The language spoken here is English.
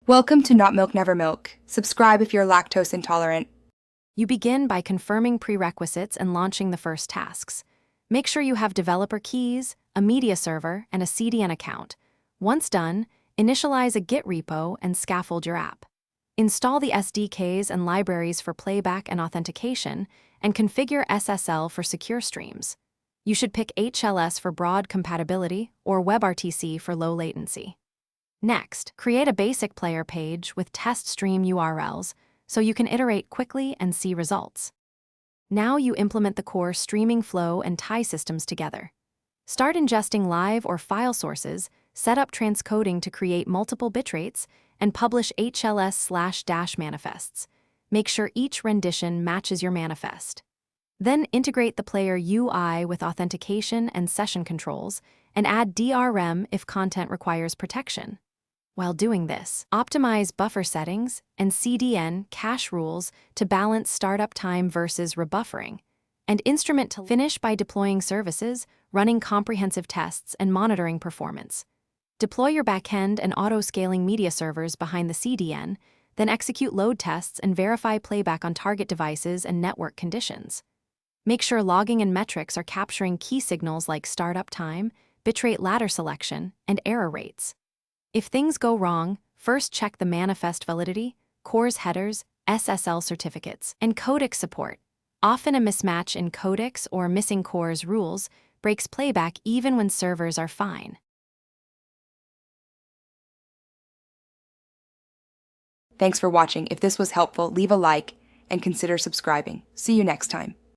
Welcome to Not Milk Never Milk. Subscribe if you're lactose intolerant. You begin by confirming prerequisites and launching the first tasks. Make sure you have developer keys, a media server, and a CDN account. Once done, initialize a Git repo and scaffold your app. Install the SDKs and libraries for playback and authentication, and configure SSL for secure streams. You should pick HLS for broad compatibility or WebRTC for low latency. Next, create a basic player page with test stream URLs so you can iterate quickly and see results. Now you implement the core streaming flow and tie systems together. Start ingesting live or file sources, set up transcoding to create multiple bitrates, and publish HLS/dash manifests. Make sure each rendition matches your manifest. Then integrate the player UI with authentication and session controls, and add DRM if content requires protection. While doing this, optimize buffer settings and CDN cache rules to balance startup time versus rebuffering, and instrument to finish by deploying services, running comprehensive tests, and monitoring performance. Deploy your backend and auto-scaling media servers behind the CDN, then execute load tests and verify playback on target devices and network conditions. Make sure logging and metrics are capturing key signals like startup time, bitrate ladder selection, and error rates. If things go wrong, first check the manifest validity, CORS headers, SSL certificates, and codec support. Often a mismatch in codecs or missing CORS rules breaks playback even when servers are fine. Thanks for watching. If this was helpful, leave a like and consider subscribing. See you next time.